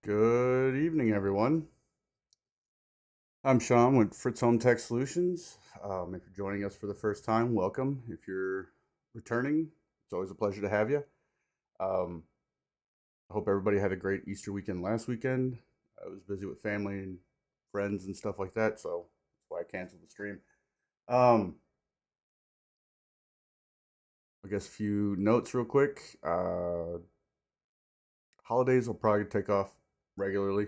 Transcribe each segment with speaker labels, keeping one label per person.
Speaker 1: Good evening, everyone. I'm Sean with Fritz Home Tech Solutions. If you're joining us for the first time, welcome. If you're returning, it's always a pleasure to have you. Um, I hope everybody had a great Easter weekend last weekend. I was busy with family and friends and stuff like that, so that's why I canceled the stream. Um, I guess a few notes real quick. Holidays will probably take off regularly.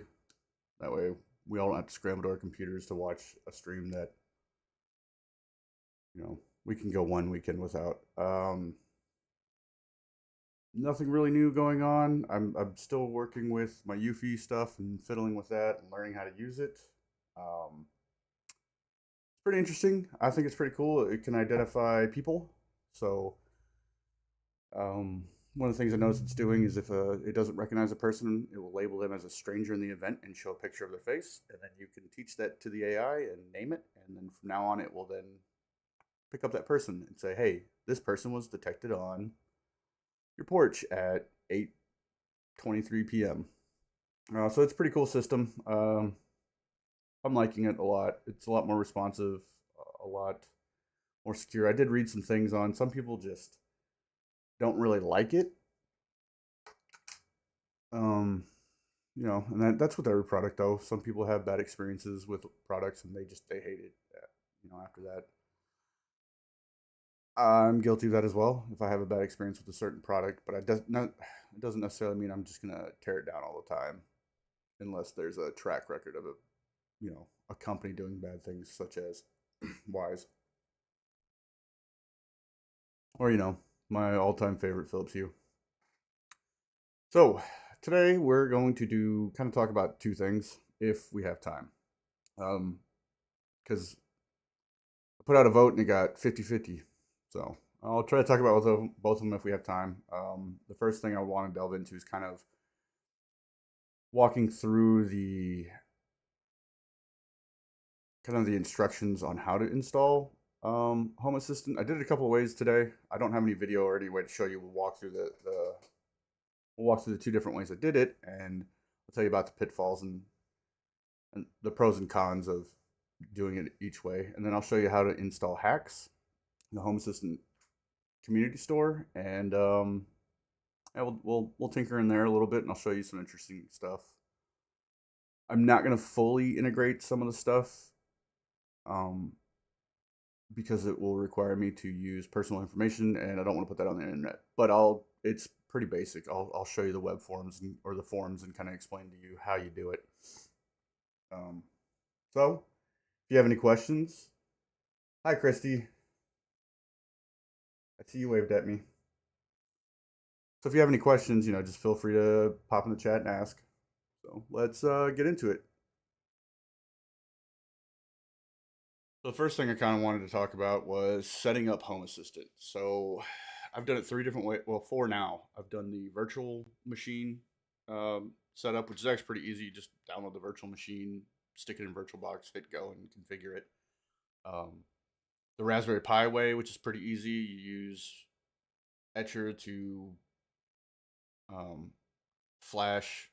Speaker 1: That way, we all don't have to scramble to our computers to watch a stream that we can go one weekend without. Nothing really new going on. I'm still working with my Eufy stuff and fiddling with that and learning how to use it. It's pretty interesting. I think it's pretty cool. It can identify people. So one of the things I noticed it's doing is if it doesn't recognize a person, it will label them as a stranger in the event and show a picture of their face. And then you can teach that to the AI and name it. And then from now on, it will then pick up that person and say, hey, this person was detected on your porch at 8:23 p.m. So it's a pretty cool system. I'm liking it a lot. It's a lot more responsive, a lot more secure. I did read some things on some people just don't really like it. Um, and that's with every product though. Some people have bad experiences with products and they hate it. After that, I'm guilty of that as well. If I have a bad experience with a certain product, but it doesn't necessarily mean I'm just gonna tear it down all the time, unless there's a track record of a company doing bad things, such as Wise, or my all-time favorite Philips Hue. So today we're going to do kind of talk about two things if we have time, because I put out a vote and it got 50-50. So I'll try to talk about both of them if we have time. The first thing I want to delve into is kind of walking through the instructions on how to install Home Assistant. I did it a couple of ways today. I don't have any video or any way to show you. We'll walk through the two different ways I did it, and I'll tell you about the pitfalls and the pros and cons of doing it each way. And then I'll show you how to install hacks in the Home Assistant community store, and yeah, we'll tinker in there a little bit, and I'll show you some interesting stuff. I'm not gonna fully integrate some of the stuff, um, because it will require me to use personal information, and I don't want to put that on the internet. But it's pretty basic. I'll show you the web forms or the forms and kind of explain to you how you do it. Um, so if you have any questions, hi Christy, I see you waved at me. So if you have any questions, just feel free to pop in the chat and ask. So let's get into it. So the first thing I kind of wanted to talk about was setting up Home Assistant. So I've done it three different ways. Well, four now. I've done the virtual machine setup, which is actually pretty easy. You just download the virtual machine, stick it in VirtualBox, hit go, and configure it. Um, the Raspberry Pi way, which is pretty easy. You use Etcher to um, flash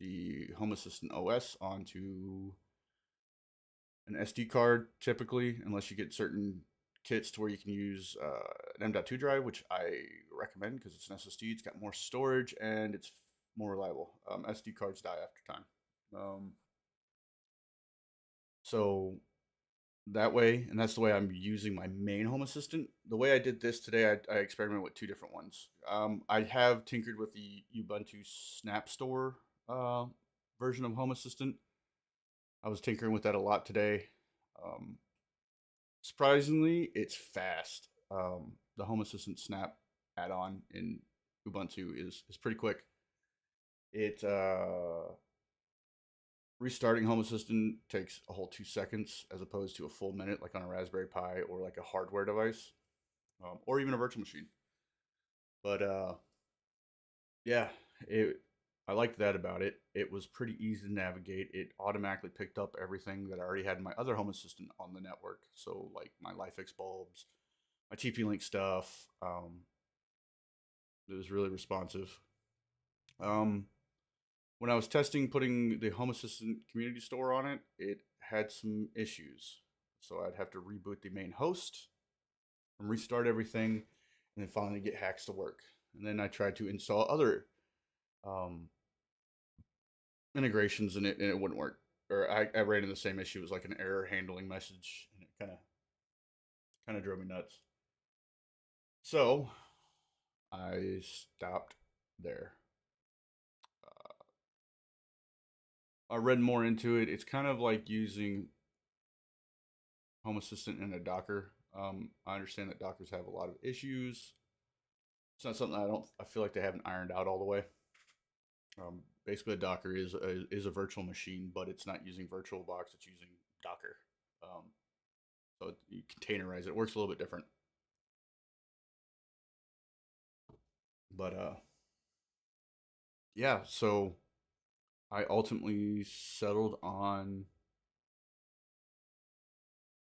Speaker 1: the Home Assistant OS onto an SD card typically, unless you get certain kits to where you can use an M.2 drive, which I recommend because it's an SSD. It's got more storage and it's more reliable. SD cards die after time. Um, so that way, and that's the way I'm using my main Home Assistant. The way I did this today, I experimented with two different ones. I have tinkered with the Ubuntu Snap Store version of Home Assistant. I was tinkering with that a lot today. Um, Surprisingly, it's fast. The Home Assistant Snap add-on in Ubuntu is pretty quick. It Restarting Home Assistant takes a whole 2 seconds as opposed to a full minute, like on a Raspberry Pi or like a hardware device, or even a virtual machine. But yeah, it I liked that about it. It was pretty easy to navigate. It automatically picked up everything that I already had in my other Home Assistant on the network. So like my LifeX bulbs, my TP-Link stuff. It was really responsive. Um, When I was testing putting the Home Assistant Community Store on it, it had some issues. So I'd have to reboot the main host and restart everything, and then finally get Hacks to work. And then I tried to install other um, integrations in it, and it wouldn't work. Or I ran into the same issue. It was like an error handling message, and it kind of drove me nuts. So I stopped there. I read more into it. It's kind of like using Home Assistant in a Docker. I understand that Dockers have a lot of issues. It's not something I feel like they haven't ironed out all the way. Basically, a Docker is a virtual machine, but it's not using VirtualBox. It's using Docker. Um, so you containerize it. It works a little bit different. But yeah. So I ultimately settled on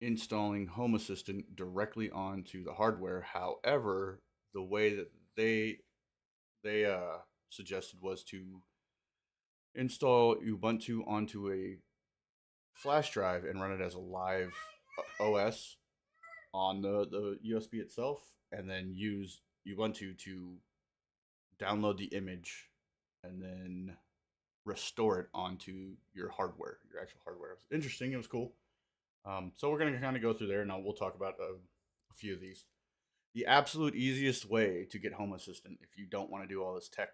Speaker 1: installing Home Assistant directly onto the hardware. However, the way that they suggested was to install Ubuntu onto a flash drive and run it as a live OS on the USB itself, and then use Ubuntu to download the image and then restore it onto your hardware, your actual hardware. It was interesting. It was cool. So we're going to kind of go through there. Now we'll talk about a few of these. The absolute easiest way to get Home Assistant, if you don't want to do all this tech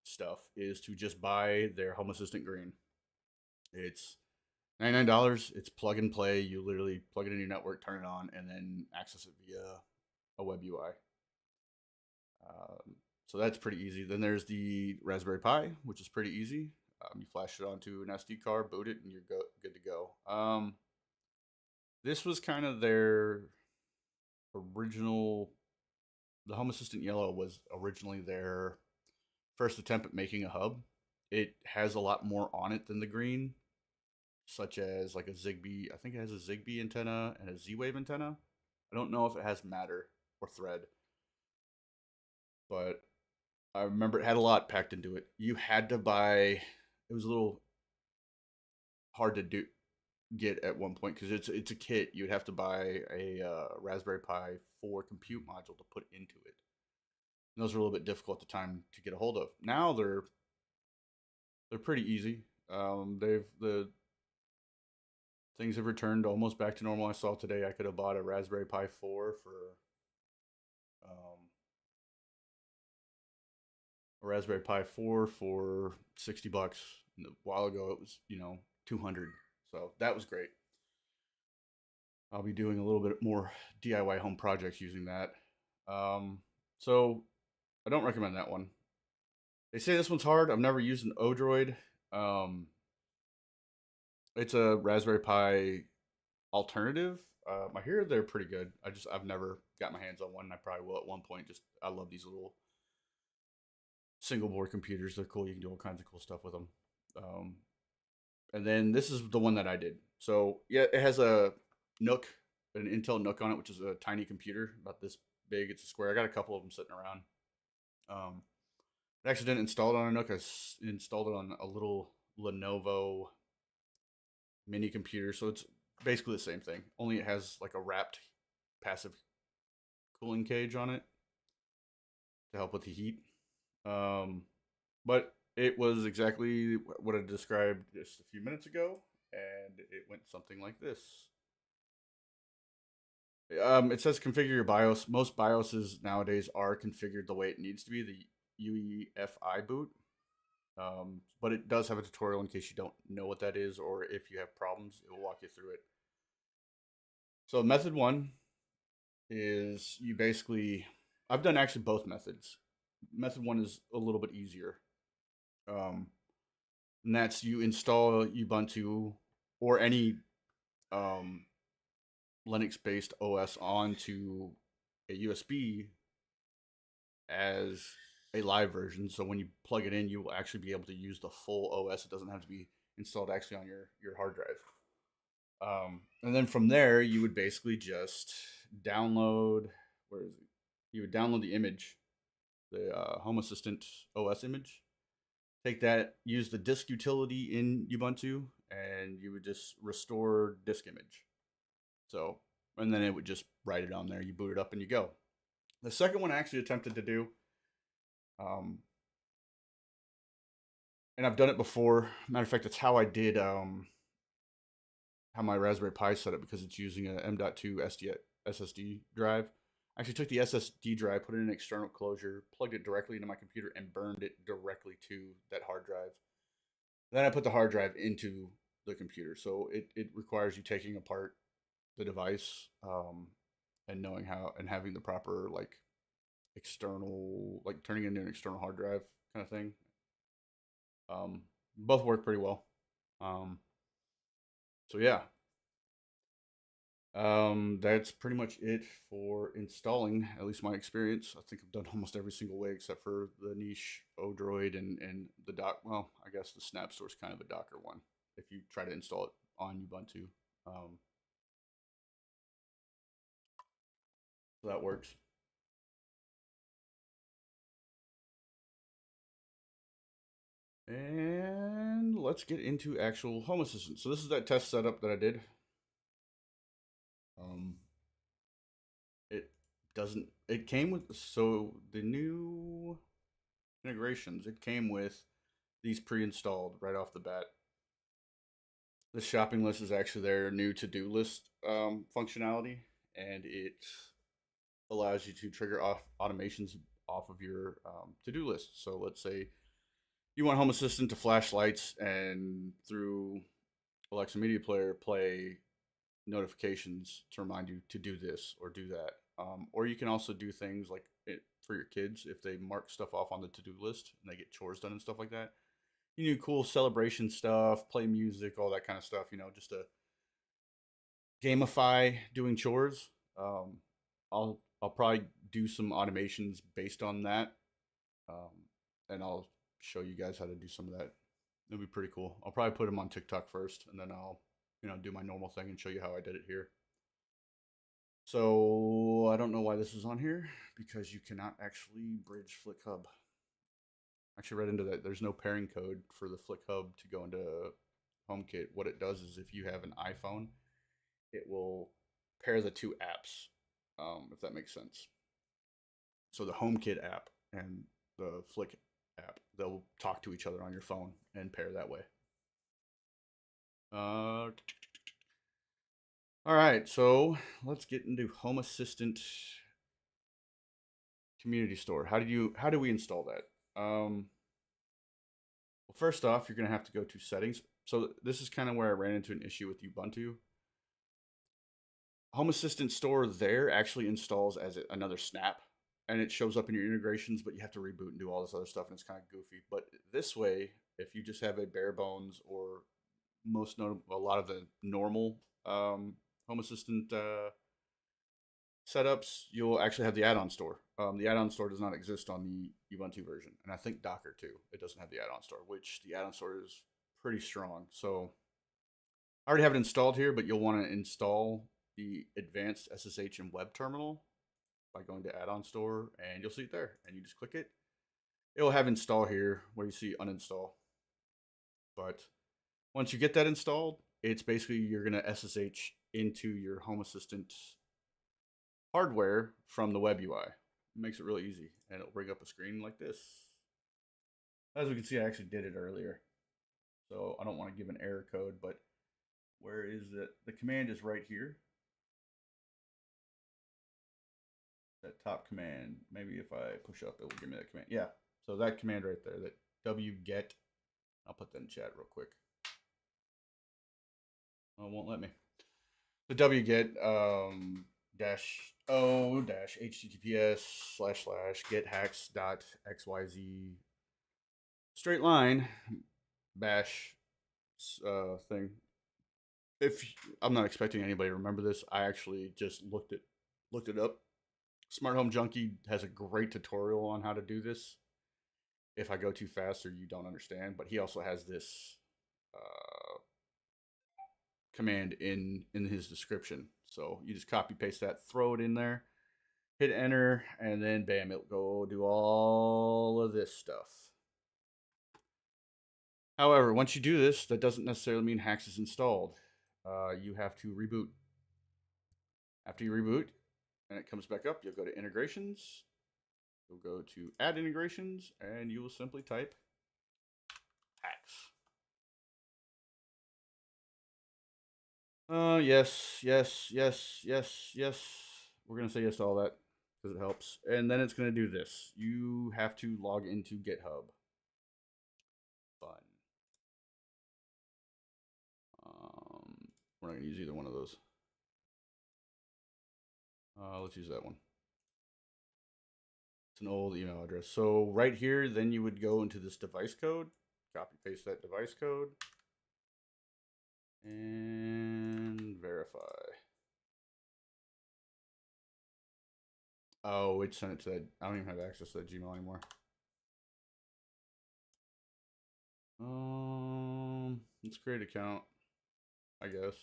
Speaker 1: stuff, is to just buy their Home Assistant Green. It's $99. It's plug and play. You literally plug it in your network, turn it on, and then access it via a web UI. So that's pretty easy. Then there's the Raspberry Pi, which is pretty easy. You flash it onto an SD card, boot it, and you're good to go. This was kind of their original. The Home Assistant Yellow was originally their first attempt at making a hub. It has a lot more on it than the green, such as like a Zigbee. I think it has a Zigbee antenna and a Z-Wave antenna. I don't know if it has Matter or Thread, but I remember it had a lot packed into it. You had to buy. It was a little hard to get at one point because it's a kit. You'd have to buy a Raspberry Pi 4 compute module to put into it. And those were a little bit difficult at the time to get a hold of. Now they're pretty easy. The things have returned almost back to normal. I saw today I could have bought a Raspberry Pi 4 for a Raspberry Pi 4 for $60. And a while ago it was 200. So that was great. I'll be doing a little bit more DIY home projects using that. So I don't recommend that one. They say this one's hard. I've never used an Odroid. It's a Raspberry Pi alternative. I hear they're pretty good. I've never got my hands on one. I probably will at one point. Just I love these little single board computers. They're cool. You can do all kinds of cool stuff with them. And then this is the one that I did. So yeah, it has a Nook, an Intel Nook on it, which is a tiny computer about this big. It's a square. I got a couple of them sitting around. I actually didn't install it on a Nook. I installed it on a little Lenovo mini computer. So it's basically the same thing. Only it has like a wrapped passive cooling cage on it to help with the heat. But it was exactly what I described just a few minutes ago, and it went something like this. It says configure your BIOS. Most BIOSes nowadays are configured the way it needs to be, the UEFI boot. But it does have a tutorial in case you don't know what that is, or if you have problems, it will walk you through it. So method one is you basically, I've done actually both methods. Method one is a little bit easier. And that's you install Ubuntu or any Linux-based OS onto a USB as a live version. So when you plug it in, you will actually be able to use the full OS. It doesn't have to be installed actually on your hard drive. And then from there, you would basically just download. Where is it? You would download the image, the Home Assistant OS image, take that, use the disk utility in Ubuntu, and you would just restore disk image. So, and then it would just write it on there. You boot it up and you go. The second one I actually attempted to do, um, and I've done it before. Matter of fact, that's how I did how my Raspberry Pi set up because it's using a M.2 SSD drive. I actually took the SSD drive, put it in an external closure, plugged it directly into my computer, and burned it directly to that hard drive. Then I put the hard drive into the computer. So it requires you taking apart the device and knowing how and having the proper like external, like turning it into an external hard drive kind of thing. Both work pretty well. Um, so yeah, that's pretty much it for installing, at least my experience. I think I've done almost every single way except for the niche Odroid and the doc. Well, I guess the Snap Store is kind of a Docker one if you try to install it on Ubuntu. Um, so that works. And let's get into actual Home Assistant. So this is that test setup that I did. Um, it doesn't. It came with the new integrations. It came with these pre-installed right off the bat. The shopping list is actually their new to-do list functionality, and it allows you to trigger off automations off of your to-do list. So let's say you want Home Assistant to flash lights and through Alexa Media Player play notifications to remind you to do this or do that. Or you can also do things like it for your kids if they mark stuff off on the to do list and they get chores done and stuff like that. You do cool celebration stuff, play music, all that kind of stuff. Just to gamify doing chores. Um, I'll probably do some automations based on that, and I'll show you guys how to do some of that. It'll be pretty cool. I'll probably put them on TikTok first, and then I'll do my normal thing and show you how I did it here. So I don't know why this is on here because you cannot actually bridge FlickHub. Actually read into that. There's no pairing code for the FlickHub to go into HomeKit. What it does is if you have an iPhone, it will pair the two apps, if that makes sense. So the HomeKit app and the Flick app, they'll talk to each other on your phone and pair that way. All right, so let's get into Home Assistant Community Store. How do we install that? Well, first off, you're gonna have to go to settings. So this is kind of where I ran into an issue with Ubuntu. Home Assistant Store there actually installs as another snap, and it shows up in your integrations, but you have to reboot and do all this other stuff, and it's kind of goofy. But this way, if you just have a bare bones or a lot of the normal Home Assistant setups, you'll actually have the add-on store. The add-on store does not exist on the Ubuntu version, and I think Docker too. It doesn't have the add-on store, which the add-on store is pretty strong. So I already have it installed here, but you'll want to install the advanced SSH and web terminal by going to add-on store, and you'll see it there. And you just click it. It will have install here where you see uninstall. But once you get that installed, it's basically you're gonna SSH into your Home Assistant hardware from the web UI. It makes it really easy, and it'll bring up a screen like this. As we can see, I actually did it earlier, so I don't want to give an error code, but where is it? The command is right here. That top command. Maybe if I push up, it will give me that command. Yeah, so that command right there, that wget. I'll put that in chat real quick. Oh, it won't let me. The wget dash o dash https / get hacks dot xyz straight line bash thing. If I'm not expecting anybody to remember this, I actually just looked it up. Smart Home Junkie has a great tutorial on how to do this. If I go too fast or you don't understand, but he also has this command in his description. So you just copy paste that, throw it in there, hit enter, and then bam, it'll go do all of this stuff. However, once you do this, that doesn't necessarily mean Hax is installed. You have to reboot. After you reboot and it comes back up, you'll go to integrations. You'll go to add integrations and you will simply type Hax. Yes, yes, yes, yes, yes. We're going to say yes to all that because it helps. And then it's going to do this. You have to log into GitHub. Fun. We're not going to use either one of those. Let's use that one. It's an old email address. So right here, then you would go into this device code, copy paste that device code, and verify. Oh, it sent it to that. I don't even have access to that Gmail anymore. Let's create an account, I guess.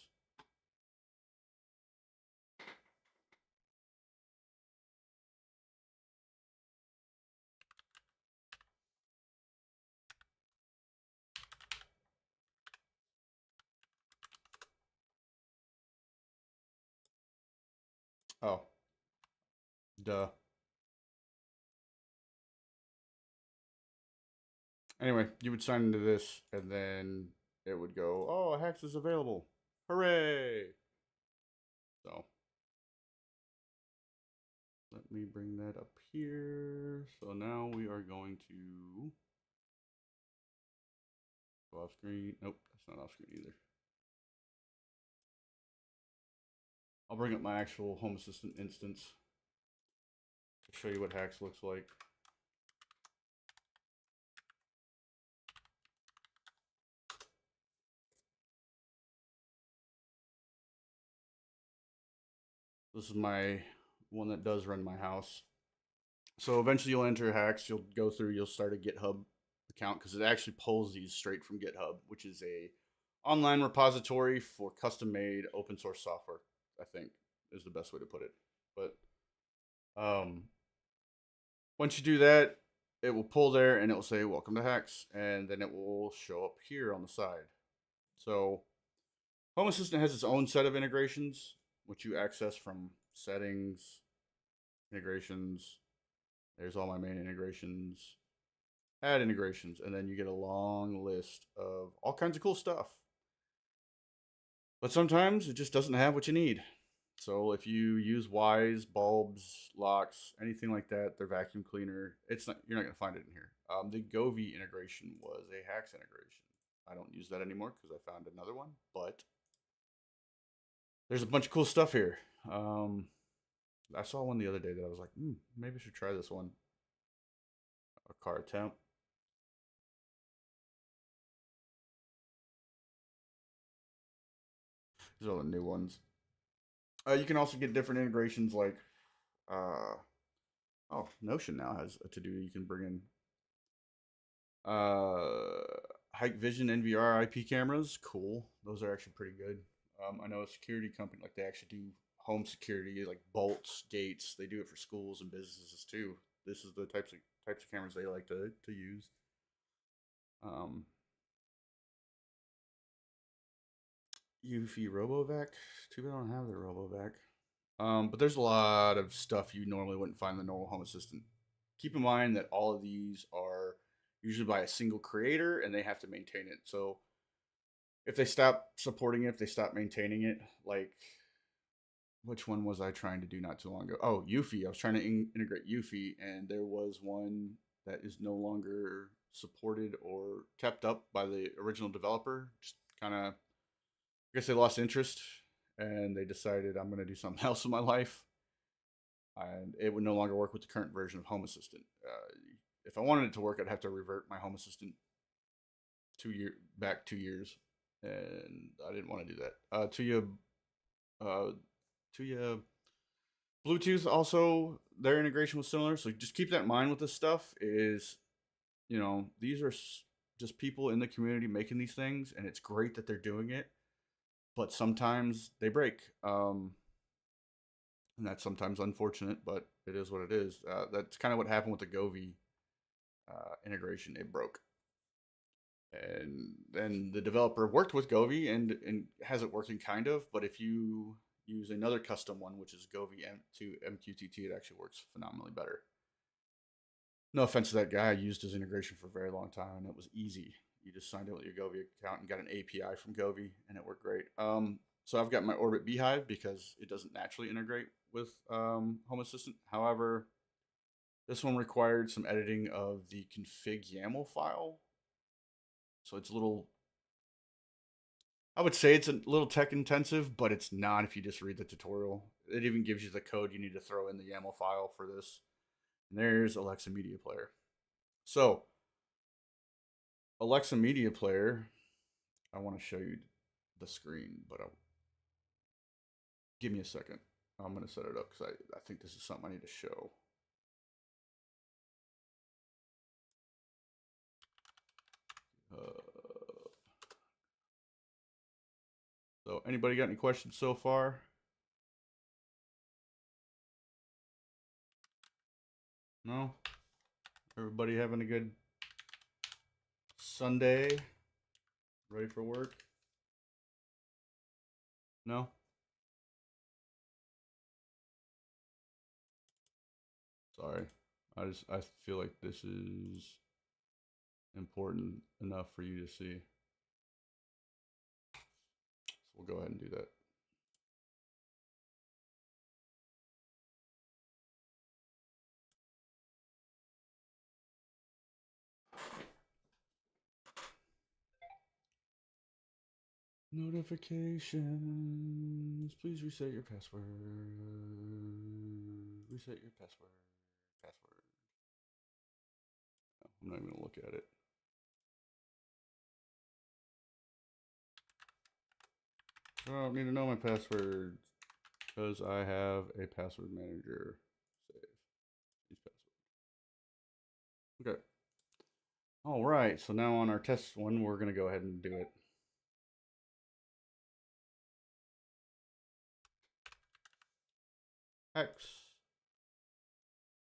Speaker 1: Oh, duh. Anyway, you would sign into this, and then it would go, "Oh, Hex is available! Hooray!" So let me bring that up here. So now we are going to go off screen. Nope, that's not off screen either. I'll bring up my actual Home Assistant instance to show you what Hax looks like. This is my one that does run my house. So eventually you'll enter Hax, you'll go through, you'll start a GitHub account because it actually pulls these straight from GitHub, which is a online repository for custom made open source software, I think is the best way to put it. But once you do that, it will pull there and it will say welcome to Hax, and then it will show up here on the side. So Home Assistant has its own set of integrations, which you access from settings, integrations. There's all my main integrations, add integrations, and then you get a long list of all kinds of cool stuff. But sometimes it just doesn't have what you need. So if you use Wise, bulbs, locks, anything like that, their vacuum cleaner, it's not, you're not going to find it in here. The Govee integration was a Hax integration. I don't use that anymore because I found another one, but there's a bunch of cool stuff here. I saw one the other day that I was like, maybe I should try this one. A car temp. These are all the new ones. You can also get different integrations like, Notion now has a to-do you can bring in. Hikvision NVR IP cameras, cool. Those are actually pretty good. I know a security company, like they actually do home security, like bolts, gates. They do it for schools and businesses too. This is the types of cameras they like to use. Eufy RoboVac. Too bad I don't have the RoboVac. But there's a lot of stuff you normally wouldn't find in the normal Home Assistant. Keep in mind that all of these are usually by a single creator and they have to maintain it. So if they stop supporting it, if they stop maintaining it, like which one was I trying to do not too long ago? Oh, Eufy. I was trying to integrate Eufy, and there was one that is no longer supported or kept up by the original developer. Just kind of, I guess they lost interest and they decided I'm going to do something else in my life. And it would no longer work with the current version of Home Assistant. If I wanted it to work, I'd have to revert my Home Assistant back 2 years, and I didn't want to do that. To Bluetooth also their integration was similar, so just keep that in mind with this stuff. Is these are just people in the community making these things, and it's great that they're doing it, but sometimes they break. And that's sometimes unfortunate, but it is what it is. That's kind of what happened with the Govee integration. It broke. And then the developer worked with Govee and has it working kind of, but if you use another custom one, which is Govee M2 MQTT, it actually works phenomenally better. No offense to that guy, I used his integration for a very long time, and it was easy. You just signed in with your Govee account and got an API from Govee, and it worked great. So I've got my Orbit Beehive because it doesn't naturally integrate with Home Assistant. However, this one required some editing of the config YAML file, so it's a little. I would say it's a little tech intensive, but it's not if you just read the tutorial. It even gives you the code you need to throw in the YAML file for this. And there's Alexa Media Player. So, Alexa Media Player, I want to show you the screen, but give me a second. I'm going to set it up because I think this is something I need to show. So, anybody got any questions so far? No? Everybody having a good Sunday? Ready for work? No? Sorry. I feel like this is important enough for you to see. So we'll go ahead and do that. Notifications. Please reset your password. Reset your password. Password. No, I'm not even going to look at it. I don't need to know my password because I have a password manager. Save. Use password. Okay. All right. So now on our test one, we're going to go ahead and do it. X.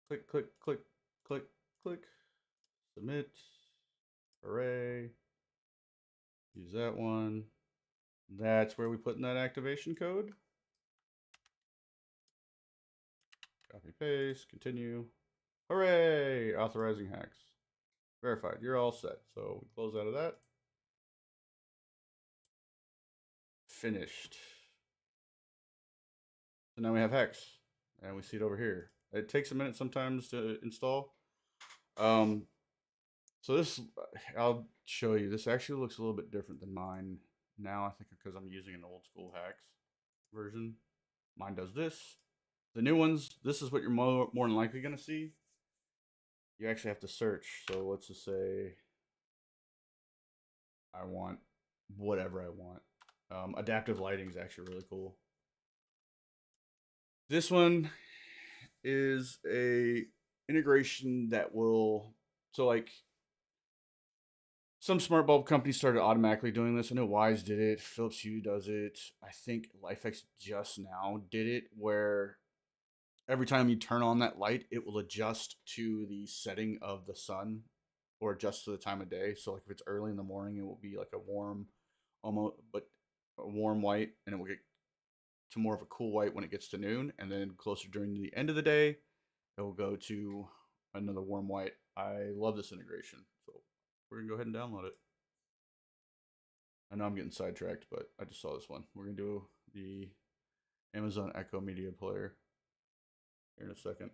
Speaker 1: Click, click, click, click, click. Submit. Hooray. Use that one. That's where we put in that activation code. Copy, paste, continue. Hooray! Authorizing hacks. Verified. You're all set. So we close out of that. Finished. So now we have Hex, and we see it over here. It takes a minute sometimes to install. So this, I'll show you. This actually looks a little bit different than mine now. I think because I'm using an old school Hex version. Mine does this. The new ones, this is what you're more than likely going to see. You actually have to search. So let's just say I want whatever I want. Adaptive lighting is actually really cool. This one is a integration that will, so like some smart bulb companies started automatically doing this. I know Wise did it, Philips Hue does it. I think LifeX just now did it, where every time you turn on that light, it will adjust to the setting of the sun or adjust to the time of day. So like if it's early in the morning, it will be like a warm, almost, but a warm white, and it will get to more of a cool white when it gets to noon, and then closer during the end of the day, it will go to another warm white. I love this integration, so we're gonna go ahead and download it. I know I'm getting sidetracked, but I just saw this one. We're gonna do the Amazon Echo Media Player here in a second.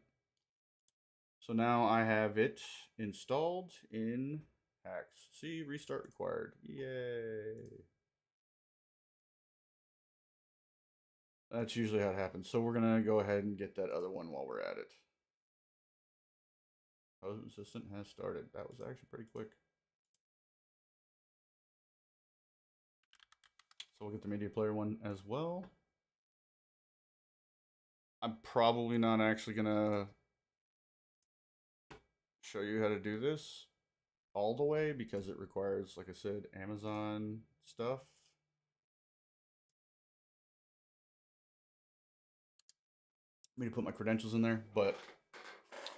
Speaker 1: So now I have it installed in Hacks. See, restart required. Yay. That's usually how it happens. So we're going to go ahead and get that other one while we're at it. Home Assistant has started. That was actually pretty quick. So we'll get the media player one as well. I'm probably not actually going to show you how to do this all the way because it requires, like I said, Amazon stuff. I'm going to put my credentials in there, but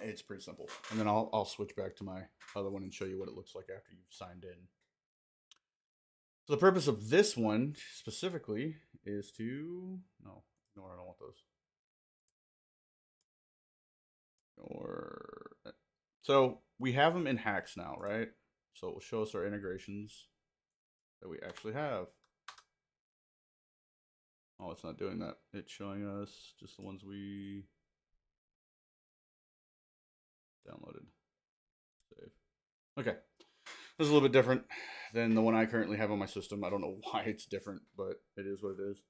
Speaker 1: it's pretty simple. And then I'll switch back to my other one and show you what it looks like after you've signed in. So the purpose of this one specifically is to no, I don't want those. Or so we have them in hacks now, right? So it will show us our integrations that we actually have. Oh, it's not doing that. It's showing us just the ones we downloaded. Save. Okay. This is a little bit different than the one I currently have on my system. I don't know why it's different, but it is what it is.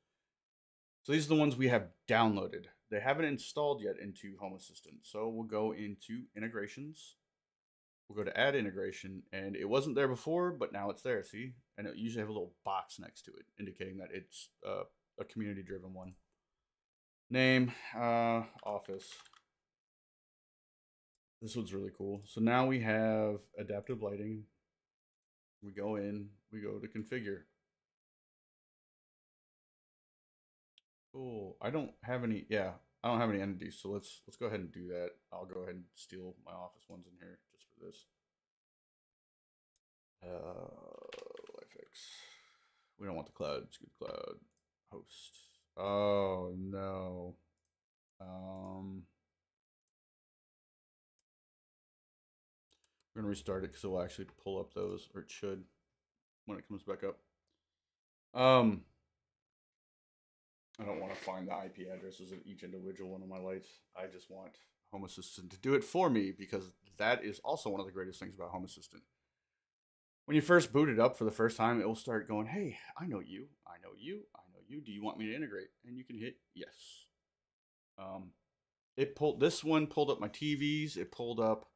Speaker 1: So these are the ones we have downloaded. They haven't installed yet into Home Assistant. So we'll go into integrations. We'll go to add integration, and it wasn't there before, but now it's there. See, and it usually have a little box next to it indicating that it's a community-driven one. Name, office. This one's really cool. So now we have adaptive lighting. We go in, we go to configure. Cool. I don't have any. Yeah, I don't have any entities. So let's go ahead and do that. I'll go ahead and steal my office ones in here just for this. LifeX. We don't want the cloud. It's good cloud. Host. Oh no. We're gonna restart it because it will actually pull up those, or it should, when it comes back up. I don't want to find the IP addresses of each individual one of my lights. I just want Home Assistant to do it for me because that is also one of the greatest things about Home Assistant. When you first boot it up for the first time, it will start going, "Hey, I know you, I know you, I know you. Do you want me to integrate?" And you can hit yes. Um, it pulled this one pulled up my TVs. It pulled up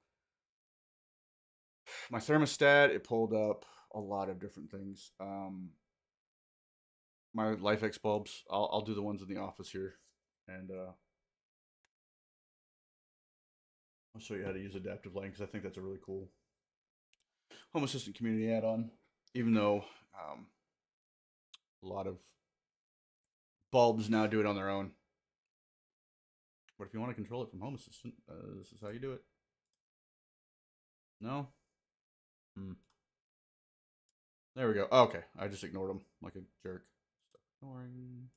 Speaker 1: my thermostat. It pulled up a lot of different things. My LifeX bulbs. I'll do the ones in the office here, and I'll show you how to use adaptive lighting because I think that's a really cool Home Assistant community add-on. Even though a lot of bulbs now do it on their own, but if you want to control it from Home Assistant, this is how you do it. No. Hmm. There we go. Oh, okay, I just ignored them like a jerk. Stop ignoring.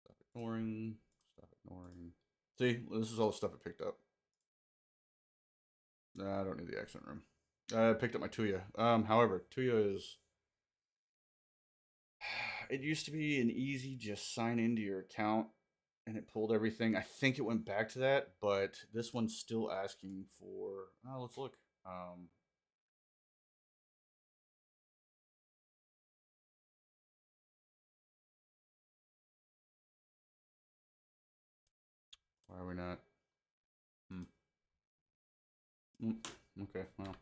Speaker 1: Stop ignoring. Stop ignoring. See, this is all the stuff it picked up. I don't need the accent room. I picked up my Tuya. However, Tuya is. It used to be an easy just sign into your account and it pulled everything. I think it went back to that, but this one's still asking for. Oh, let's look. Why are we not? Hmm. Okay, well.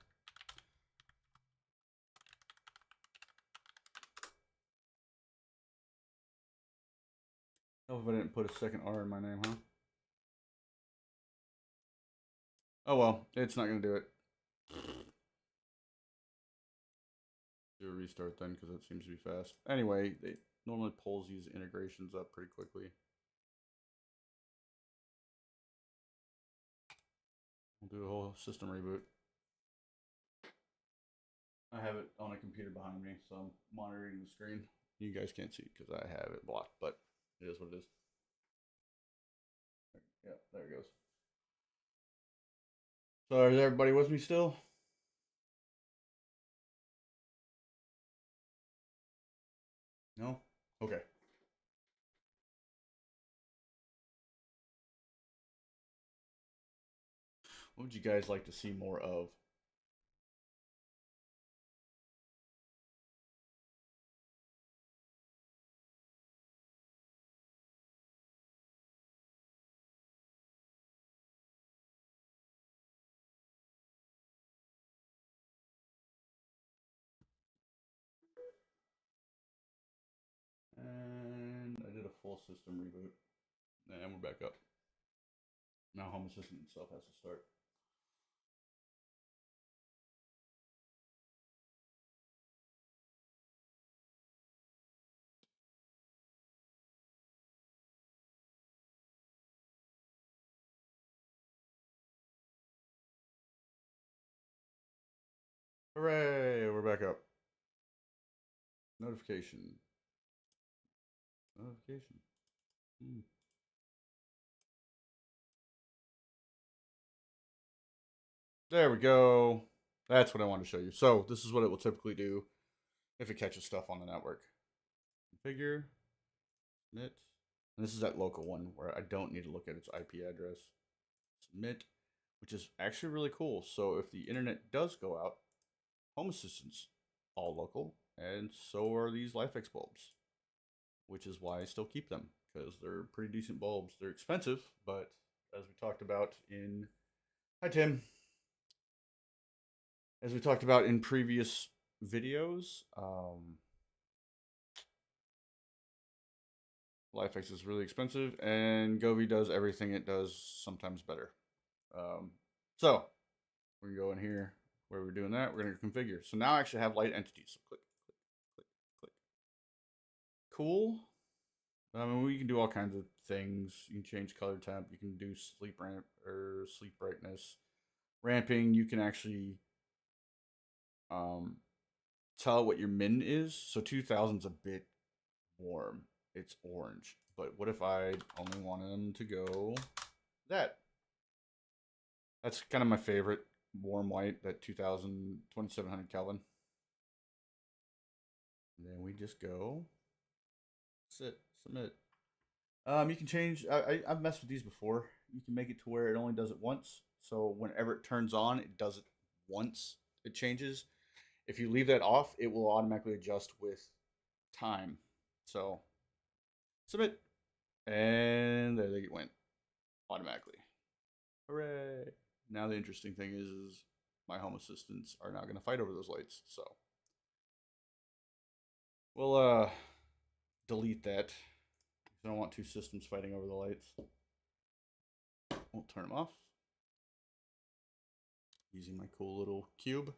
Speaker 1: Oh, if I didn't put a second R in my name, huh? Oh well, it's not gonna do it. Do a restart then, because it seems to be fast. Anyway, it normally pulls these integrations up pretty quickly. We'll do a whole system reboot. I have it on a computer behind me, so I'm monitoring the screen. You guys can't see it because I have it blocked, but it is what it is. Yeah, there it goes. So is everybody with me still? No? Okay. What would you guys like to see more of? And I did a full system reboot. And we're back up. Now Home Assistant itself has to start. Hooray! We're back up. Notification. Notification. There we go. That's what I wanted to show you. So this is what it will typically do if it catches stuff on the network. Configure, submit. And this is that local one where I don't need to look at its IP address. Submit, which is actually really cool. So if the internet does go out, Home Assistant's all local, and so are these LIFX bulbs, which is why I still keep them, because they're pretty decent bulbs. They're expensive, but as we talked about in... Hi, Tim. As we talked about in previous videos, LIFX is really expensive, and Govee does everything it does, sometimes better. So we're gonna go in here where we're doing that. We're gonna configure. So now I actually have light entities. So click, click, click, click. Cool. I mean, we can do all kinds of things. You can change color temp. You can do sleep ramp or sleep brightness, ramping. You can actually tell what your min is. So 2000's a bit warm. It's orange. But what if I only wanted them to go that? That's kind of my favorite warm white, that 2000, 2700 Kelvin. And then we just go submit. You can change. I've messed with these before. You can make it to where it only does it once. So whenever it turns on, it does it once. It changes. If you leave that off, it will automatically adjust with time. So submit, and there they went automatically. Hooray! Now the interesting thing is my Home Assistants are now going to fight over those lights. So we'll delete that. I don't want two systems fighting over the lights. We'll turn them off using my cool little cube.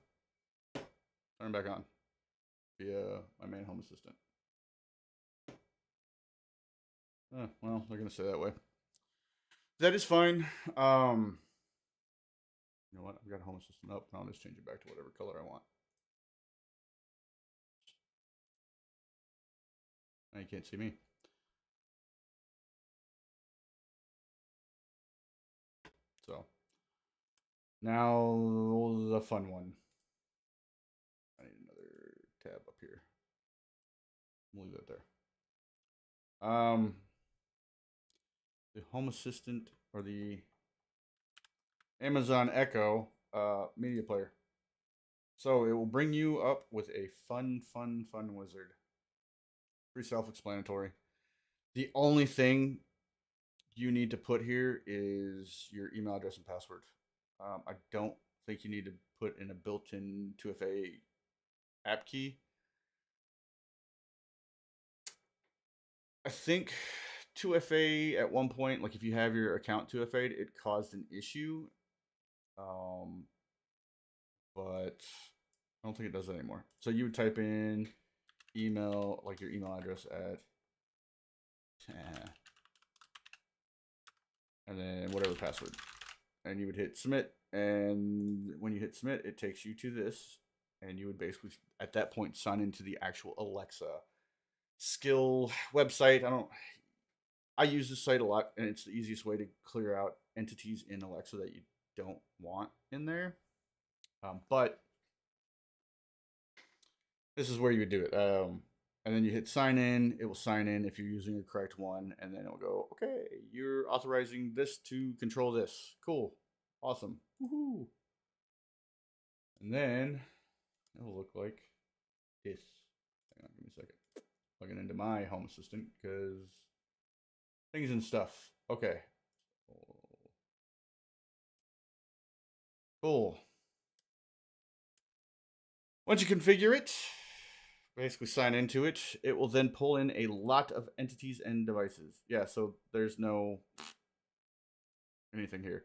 Speaker 1: Turn them back on via my main Home Assistant. Well, they're gonna say that way. That is fine. You know what? I've got Home Assistant up. I'll just change it back to whatever color I want. Now you can't see me. So now the fun one. I need another tab up here. We'll leave that there. The Home Assistant or the Amazon Echo media player. So it will bring you up with a fun wizard. Pretty self-explanatory. The only thing you need to put here is your email address and password. I don't think you need to put in a built-in 2FA app key. I think 2FA at one point, like if you have your account 2FA'd, it caused an issue. But I don't think it does that anymore. So you would type in email, like your email address at, and then whatever password. And you would hit submit. And when you hit submit, it takes you to this. And you would basically, at that point, sign into the actual Alexa skill website. I use this site a lot, and it's the easiest way to clear out entities in Alexa that you don't want in there. But this is where you would do it. And then you hit sign in. It will sign in if you're using the correct one, and then it will go, okay, you're authorizing this to control this. Cool. Awesome. Woohoo. And then it will look like this. Hang on, give me a second. Plugging into my Home Assistant because things and stuff. Okay. Cool. Once you configure it, basically sign into it, it will then pull in a lot of entities and devices. Yeah, so there's no anything here.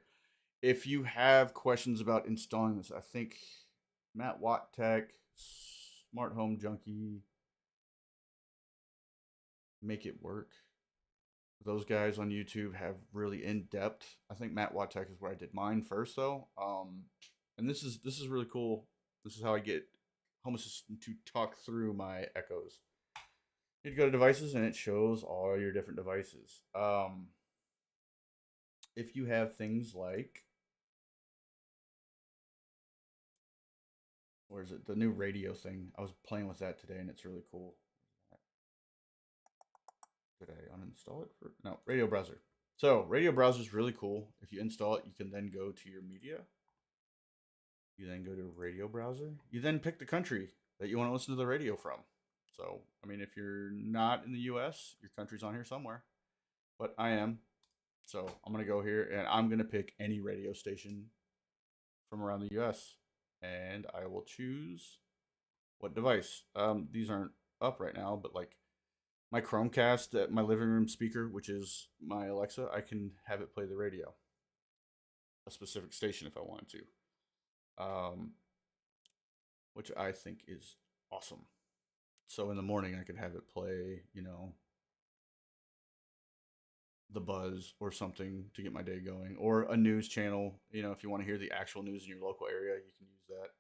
Speaker 1: If you have questions about installing this, I think Matt Watt Tech, Smart Home Junkie, Make It Work. Those guys on YouTube have really in-depth. I think Matt Watt Tech is where I did mine first, though. And this is really cool. This is how I get Home Assistant to talk through my Echoes. You'd go to devices and it shows all your different devices. If you have things like, where is it? The new radio thing. I was playing with that today and it's really cool. Did I uninstall it for? No, radio browser. So radio browser is really cool. If you install it, you can then go to your media. You then go to radio browser. You then pick the country that you want to listen to the radio from. So, I mean, if you're not in the US, your country's on here somewhere. But I am. So I'm going to go here and I'm going to pick any radio station from around the US. And I will choose what device. These aren't up right now, but like my Chromecast at my living room speaker, which is my Alexa, I can have it play the radio, a specific station if I wanted to, which I think is awesome. So in the morning, I could have it play, the Buzz or something to get my day going, or a news channel. If you want to hear the actual news in your local area, you can use that.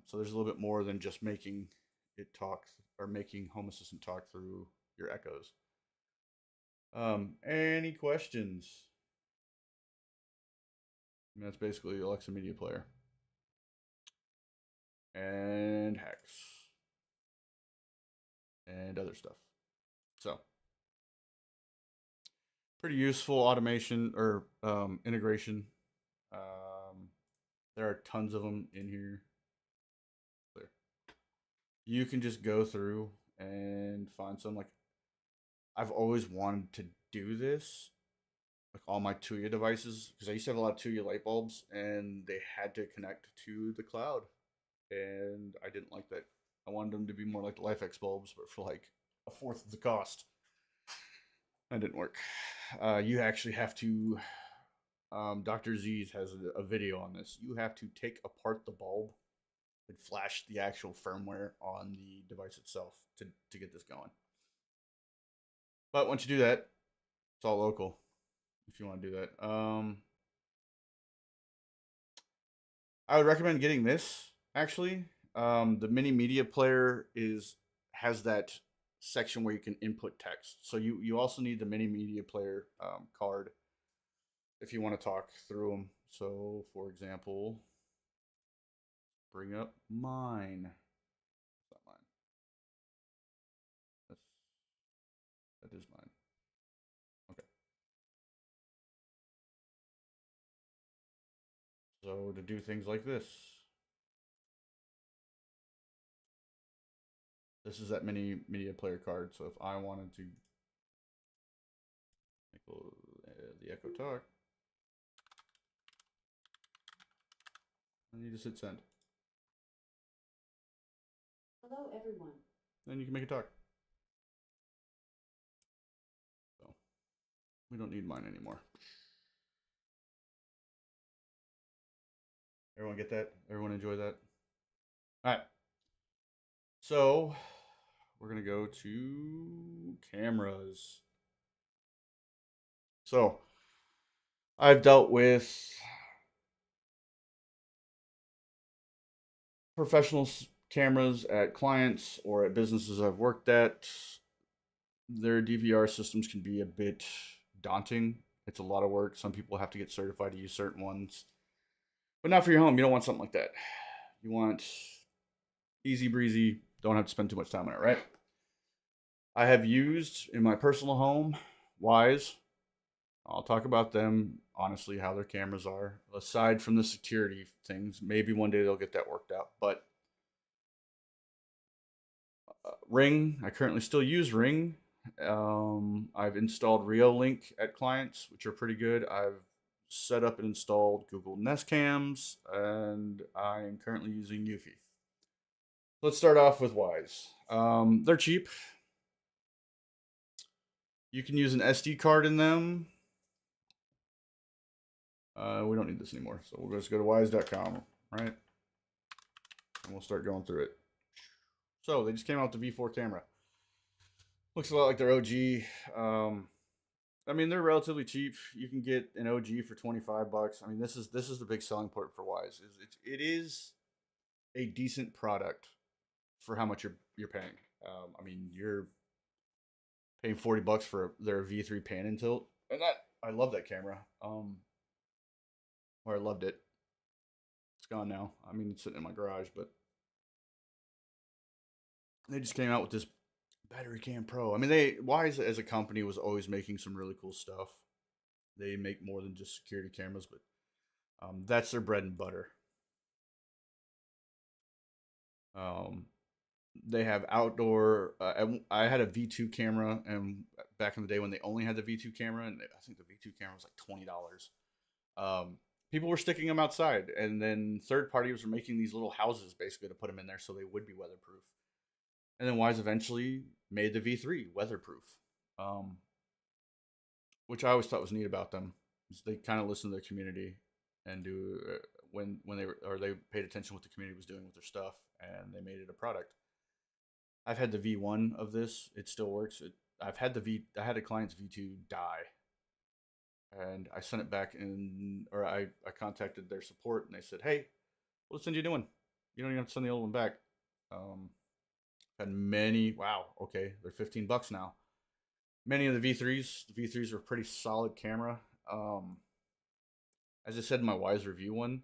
Speaker 1: So there's a little bit more than just making it talk or making Home Assistant talk through your Echoes. Any questions? I mean, that's basically Alexa Media Player and hacks and other stuff. So pretty useful automation or integration. There are tons of them in here. There. You can just go through and find some. Like, I've always wanted to do this, like all my Tuya devices, because I used to have a lot of Tuya light bulbs, and they had to connect to the cloud, and I didn't like that. I wanted them to be more like the LifeX bulbs, but for like a fourth of the cost. That didn't work. You actually have to. Dr. Z's has a video on this. You have to take apart the bulb and flash the actual firmware on the device itself to get this going. But once you do that, it's all local if you want to do that. I would recommend getting this actually. The mini media player has that section where you can input text. So you also need the mini media player card if you want to talk through them. So, for example, bring up mine. It's not mine. That is mine. Okay. So to do things like this is that mini media player card. So if I wanted to make the Echo Talk, I need to hit send.
Speaker 2: Hello, everyone.
Speaker 1: Then you can make it talk. So we don't need mine anymore. Everyone get that? Everyone enjoy that? All right. So we're going to go to cameras. So I've dealt with professional cameras at clients or at businesses I've worked at. Their DVR systems can be a bit daunting. It's a lot of work. Some people have to get certified to use certain ones, but not for your home. You don't want something like that. You want easy breezy, don't have to spend too much time on it, right? I have used in my personal home Wyze. I'll talk about them honestly, how their cameras are. Aside from the security things, maybe one day they'll get that worked out. But Ring, I currently still use Ring. I've installed Reolink at clients, which are pretty good. I've set up and installed Google Nest Cams, and I am currently using Eufy. Let's start off with Wyze. They're cheap. You can use an SD card in them. We don't need this anymore, so we'll just go to Wyze.com, right? And we'll start going through it. So they just came out with the V4 camera. Looks a lot like their OG. I mean, they're relatively cheap. You can get an OG for $25. I mean, this is the big selling point for Wyze. It is a decent product for how much you're paying. I mean, you're paying $40 for their V3 pan and tilt, and that I love that camera. Or I loved it. It's gone now. I mean, it's sitting in my garage, but they just came out with this Battery Cam Pro. I mean, Wise as a company was always making some really cool stuff. They make more than just security cameras, but that's their bread and butter. They have outdoor. I had a V2 camera, and back in the day when they only had the V2 camera, and I think the V2 camera was like $20. People were sticking them outside, and then third parties were making these little houses basically to put them in there so they would be weatherproof. And then Wise eventually made the V3 weatherproof, um, which I always thought was neat about them. Is they kind of listen to their community and do when they were, or they paid attention to what the community was doing with their stuff, and they made it a product. I've had the V1 of this; it still works. I had a client's V2 die, and I sent it back in, or I contacted their support, and they said, "Hey, we'll send you a new one. You don't even have to send the old one back." Um, Had many. Wow. Okay, they're $15 now. Many of the V3s were pretty solid camera. As I said in my Wise review one,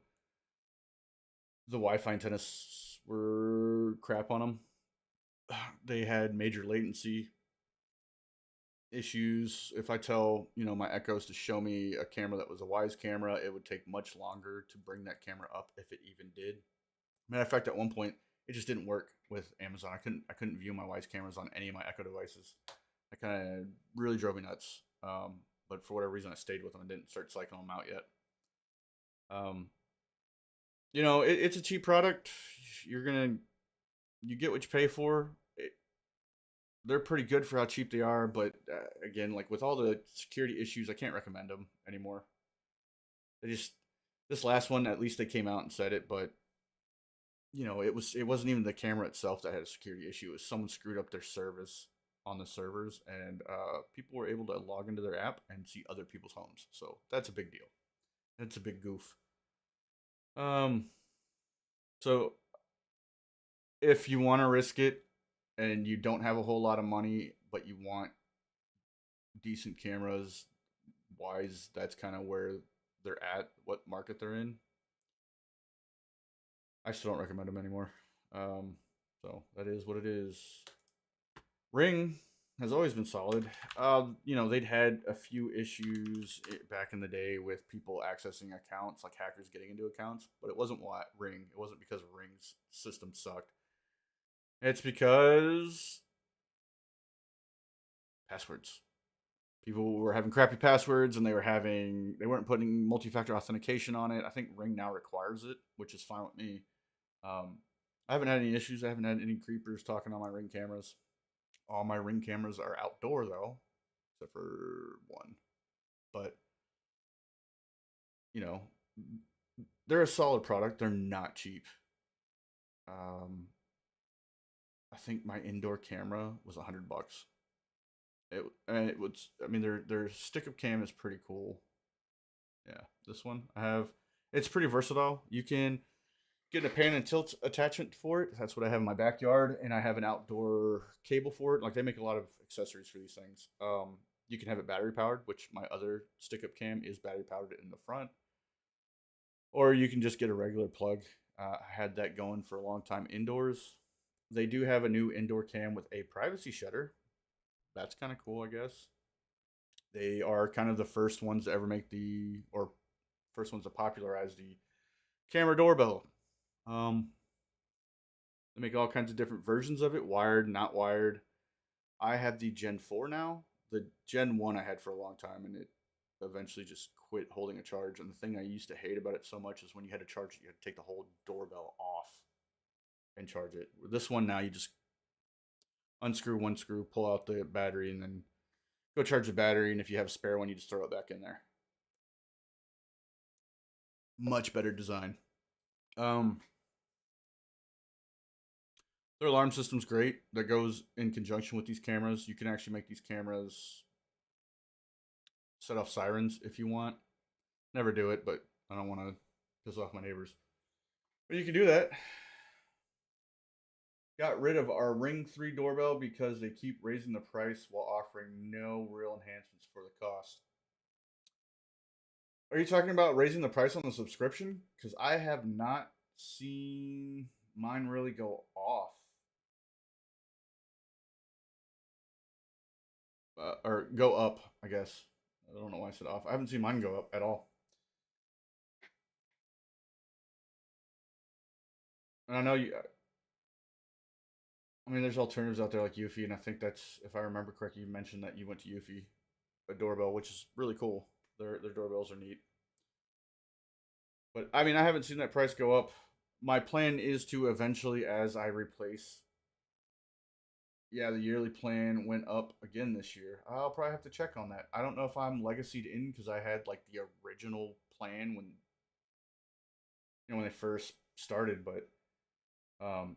Speaker 1: the Wi-Fi antennas were crap on them. They had major latency issues. If I tell my Echoes to show me a camera that was a Wise camera, it would take much longer to bring that camera up if it even did. Matter of fact, at one point, it just didn't work with Amazon. I couldn't view my Wise cameras on any of my Echo devices. That kind of really drove me nuts. But for whatever reason, I stayed with them and didn't start cycling them out yet. Um, it's a cheap product. You get what you pay for. They're pretty good for how cheap they are, but again, like with all the security issues, I can't recommend them anymore. They just This last one, at least they came out and said it, but it wasn't even the camera itself that had a security issue. It was someone screwed up their service on the servers, and people were able to log into their app and see other people's homes. So that's a big deal. It's a big goof. Um, so if you want to risk it and you don't have a whole lot of money, but you want decent cameras, Wise, that's kind of where they're at, what market they're in. I still don't recommend them anymore. So that is what it is. Ring has always been solid. They'd had a few issues back in the day with people accessing accounts, like hackers getting into accounts, but it wasn't Ring. It wasn't because Ring's system sucked. It's because passwords. People were having crappy passwords, and they weren't putting multi-factor authentication on it. I think Ring now requires it, which is fine with me. I haven't had any issues. I haven't had any creepers talking on my Ring cameras. All my Ring cameras are outdoor though, except for one. But you know, they're a solid product. They're not cheap. I think my indoor camera was $100. It was. I mean, their stick up cam is pretty cool. Yeah, this one I have. It's pretty versatile. You can get a pan and tilt attachment for it. That's what I have in my backyard, and I have an outdoor cable for it. Like they make a lot of accessories for these things. You can have it battery powered, which my other stick up cam is battery powered in the front, or you can just get a regular plug. I had that going for a long time indoors. They do have a new indoor cam with a privacy shutter. That's kind of cool, I guess. They are kind of the first ones to ever make or first ones to popularize the camera doorbell. They make all kinds of different versions of it, wired, not wired. I have the Gen 4 now. The Gen 1 I had for a long time, and it eventually just quit holding a charge. And the thing I used to hate about it so much is when you had to charge it, you had to take the whole doorbell off and charge it. With this one now, you just unscrew one screw, pull out the battery, and then go charge the battery. And if you have a spare one, you just throw it back in there. Much better design. Their alarm system's great. That goes in conjunction with these cameras. You can actually make these cameras set off sirens if you want. Never do it, but I don't want to piss off my neighbors. But you can do that. got rid of our Ring 3 doorbell because they keep raising the price while offering no real enhancements for the cost. Are you talking about raising the price on the subscription? Because I have not seen mine really go off. Or go up, I guess. I don't know why I said off. I haven't seen mine go up at all. And I know you. I mean, there's alternatives out there like Eufy, and I think that's, if I remember correctly, you mentioned that you went to Eufy, a doorbell, which is really cool. Their doorbells are neat. But I mean, I haven't seen that price go up. My plan is to eventually, as I replace, yeah, the yearly plan went up again this year. I'll probably have to check on that. I don't know if I'm legacied in because I had like the original plan when when they first started, but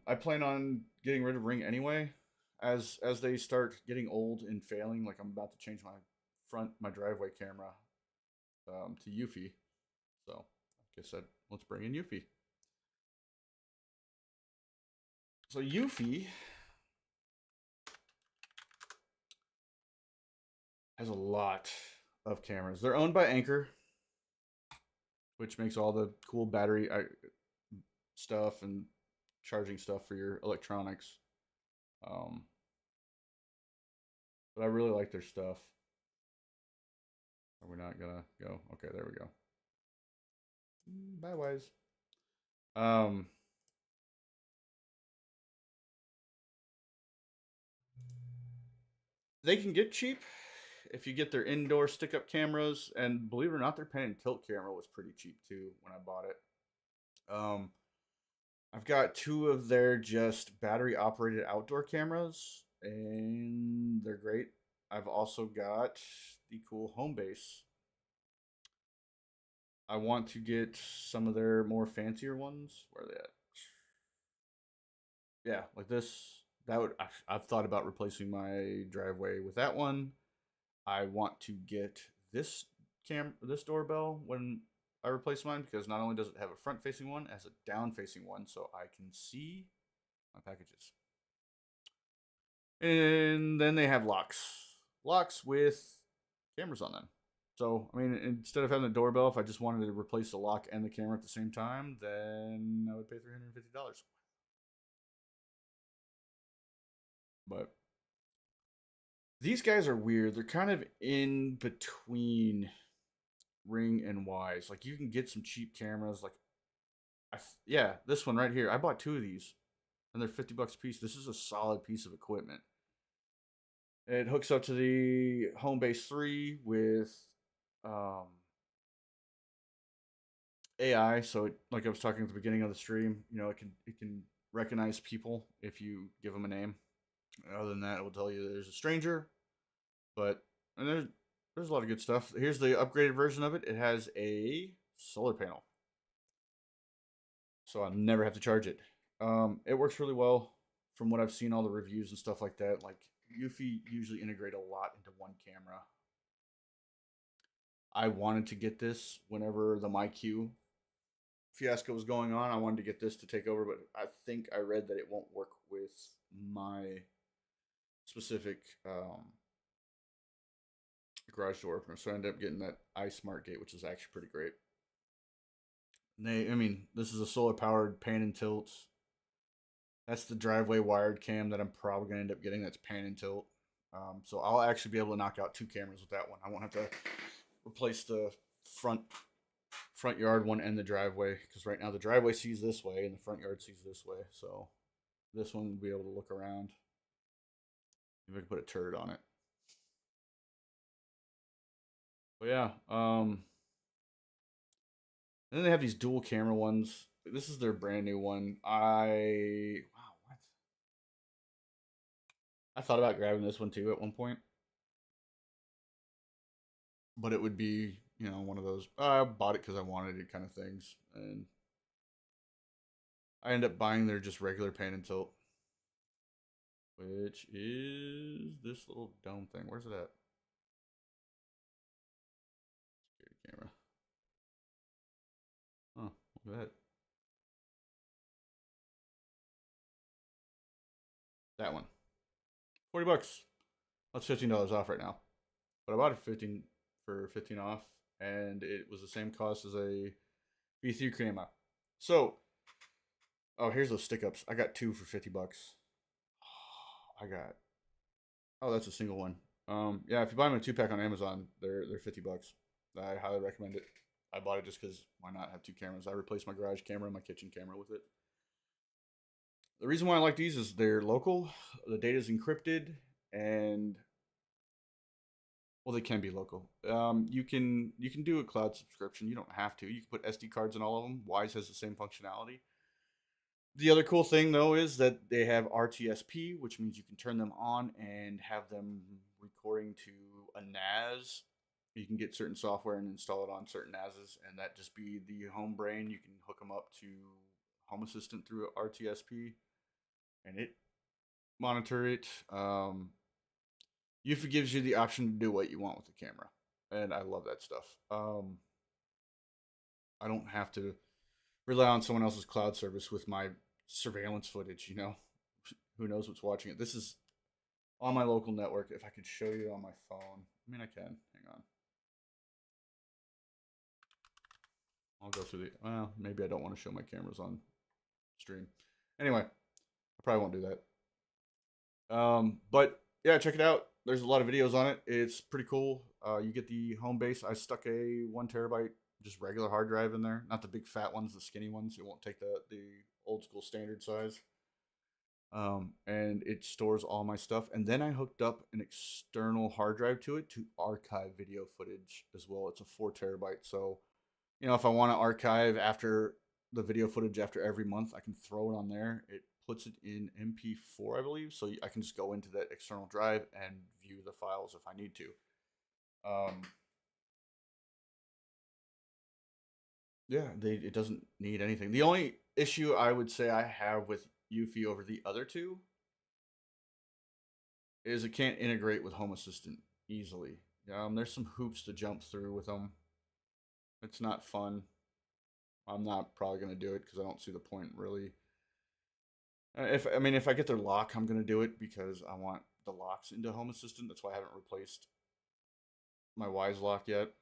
Speaker 1: I plan on getting rid of Ring anyway. As they start getting old and failing, like I'm about to change my driveway camera to Eufy. So like I said, let's bring in Eufy. So Eufy has a lot of cameras. They're owned by Anchor, which makes all the cool battery stuff and charging stuff for your electronics. Um, but I really like their stuff. Are we not gonna go? Okay, there we go. Bye, Wise. Um, they can get cheap if you get their indoor stick-up cameras, and believe it or not, their pan and tilt camera was pretty cheap too when I bought it. Um, I've got two of their just battery operated outdoor cameras, and they're great. I've also got the cool home base. I want to get some of their more fancier ones. Where are they at? Yeah, like this. That would I've thought about replacing my driveway with that one. I want to get this doorbell when I replace mine because not only does it have a front facing one, it has a down facing one so I can see my packages. And then they have locks with cameras on them. So, I mean, instead of having a doorbell, if I just wanted to replace the lock and the camera at the same time, then I would pay $350. But these guys are weird. They're kind of in between Ring and Wise. Like you can get some cheap cameras. Like, yeah, this one right here. I bought two of these, and they're $50 a piece. This is a solid piece of equipment. It hooks up to the Homebase 3 with um, AI. So, like I was talking at the beginning of the stream, it can recognize people if you give them a name. Other than that, it will tell you there's a stranger. But and there's a lot of good stuff. Here's the upgraded version of it. It has a solar panel, so I'll never have to charge it. It works really well from what I've seen, all the reviews and stuff like that. Like Eufy usually integrate a lot into one camera. I wanted to get this whenever the MyQ fiasco was going on. I wanted to get this to take over, but I think I read that it won't work with my specific garage door opener. So I ended up getting that iSmart Gate, which is actually pretty great. I mean, this is a solar powered pan and tilt. That's the driveway wired cam that I'm probably gonna end up getting. That's pan and tilt. So I'll actually be able to knock out two cameras with that one. I won't have to replace the front yard one and the driveway because right now the driveway sees this way and the front yard sees this way. So this one will be able to look around. Maybe I can put a turd on it. But yeah, and then they have these dual camera ones. This is their brand new one. Wow, what? I thought about grabbing this one too at one point, but it would be one of those I bought it because I wanted it kind of things, and I end up buying their just regular pan and tilt, which is this little dome thing. Where's it at? Security camera. Oh, look at that. That one. $40. That's $15 off right now. But I bought it for 15 off, and it was the same cost as a V3 Crema. So, oh, here's those stick ups. I got two for $50. I got. Oh, that's a single one. Yeah, if you buy them in a 2-pack on Amazon, they're $50. I highly recommend it. I bought it just because why not have two cameras? I replaced my garage camera and my kitchen camera with it. The reason why I like these is they're local. The data is encrypted, and well, they can be local. You can do a cloud subscription. You don't have to. You can put SD cards in all of them. Wise has the same functionality. The other cool thing though is that they have RTSP, which means you can turn them on and have them recording to a NAS. You can get certain software and install it on certain NASs, and that just be the home brain. You can hook them up to Home Assistant through RTSP, and it monitor it. Eufy gives you the option to do what you want with the camera, and I love that stuff. I don't have to rely on someone else's cloud service with my surveillance footage. Who knows what's watching it? This is on my local network. If I could show you on my phone, I mean, I can. Hang on. I'll go through the. Well, maybe I don't want to show my cameras on stream. Anyway, I probably won't do that. But yeah, check it out. There's a lot of videos on it. It's pretty cool. You get the home base. I stuck a 1 TB just regular hard drive in there, not the big fat ones, the skinny ones. It won't take the old school standard size. And it stores all my stuff. And then I hooked up an external hard drive to it to archive video footage as well. It's a 4 TB. So, if I want to archive after the video footage after every month, I can throw it on there. It puts it in MP4, I believe. So I can just go into that external drive and view the files if I need to. Yeah, it doesn't need anything. The only issue I would say I have with Eufy over the other two is it can't integrate with Home Assistant easily. There's some hoops to jump through with them. It's not fun. I'm not probably gonna do it because I don't see the point really. If I get their lock, I'm gonna do it because I want the locks into Home Assistant. That's why I haven't replaced my Wise lock yet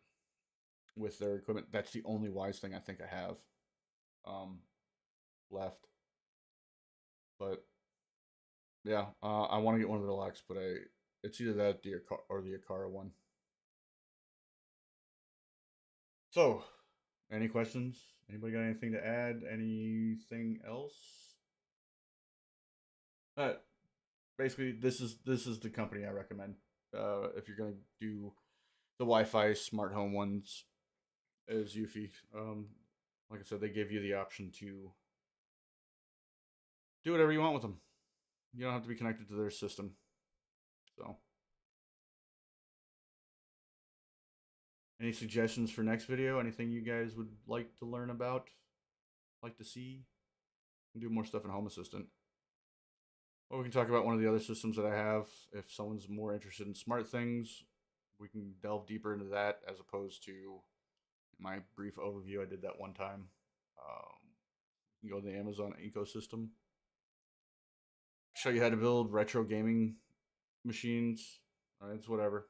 Speaker 1: with their equipment. That's the only Wise thing I think I have left. But yeah, I want to get one of the locks, but it's either that or the Aqara one. So, any questions? Anybody got anything to add? Anything else? Basically, this is the company I recommend. If you're gonna do the Wi-Fi smart home ones, is Eufy. Like I said, they give you the option to do whatever you want with them. You don't have to be connected to their system. So, any suggestions for next video? Anything you guys would like to learn about? Like to see? Do more stuff in Home Assistant. Or we can talk about one of the other systems that I have. If someone's more interested in smart things, we can delve deeper into that as opposed to my brief overview I did that one time. You can go to the Amazon ecosystem. Show you how to build retro gaming machines. It's whatever.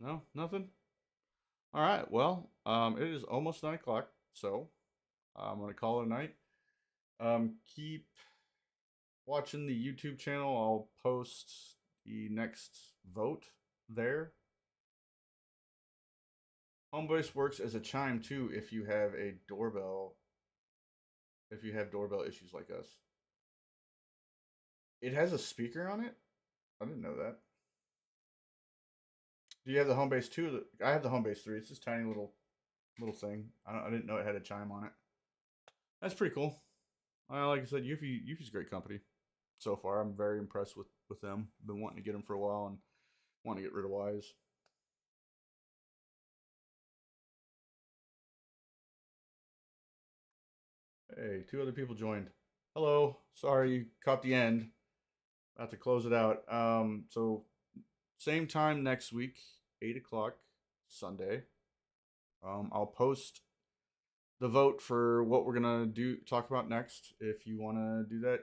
Speaker 1: No, nothing. All right. Well, it is almost 9 o'clock, so I'm gonna call it a night. Keep watching the YouTube channel. I'll post the next vote there. Homebase works as a chime too if you have a doorbell. If you have doorbell issues like us, it has a speaker on it. I didn't know that. Do you have the Homebase 2? I have the Homebase 3. It's this tiny little thing. I didn't know it had a chime on it. That's pretty cool. Like I said, Eufy's a great company. So far, I'm very impressed with them. Been wanting to get them for a while and wanting to get rid of Wise. Hey, 2 other people joined. Hello. Sorry you caught the end. About to close it out. So Same time next week, 8 o'clock, Sunday. I'll post the vote for what we're gonna talk about next. If you want to do that,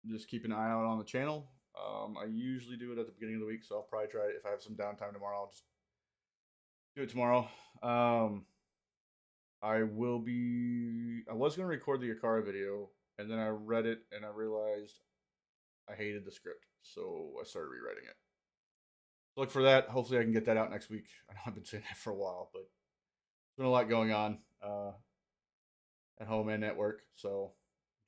Speaker 1: just keep an eye out on the channel. I usually do it at the beginning of the week, so I'll probably try it. If I have some downtime tomorrow, I'll just do it tomorrow. I was gonna record the Akara video, and then I read it and I realized I hated the script, so I started rewriting it. Look for that. Hopefully, I can get that out next week. I know I've been saying that for a while, but there's been a lot going on at home and at work, so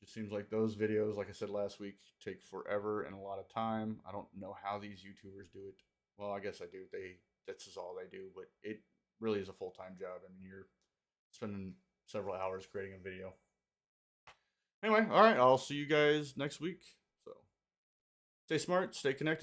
Speaker 1: it just seems like those videos, like I said last week, take forever and a lot of time. I don't know how these YouTubers do it. Well, I guess I do. That's just all they do, but it really is a full-time job. I mean, you're spending several hours creating a video. Anyway, all right, I'll see you guys next week. So stay smart, stay connected.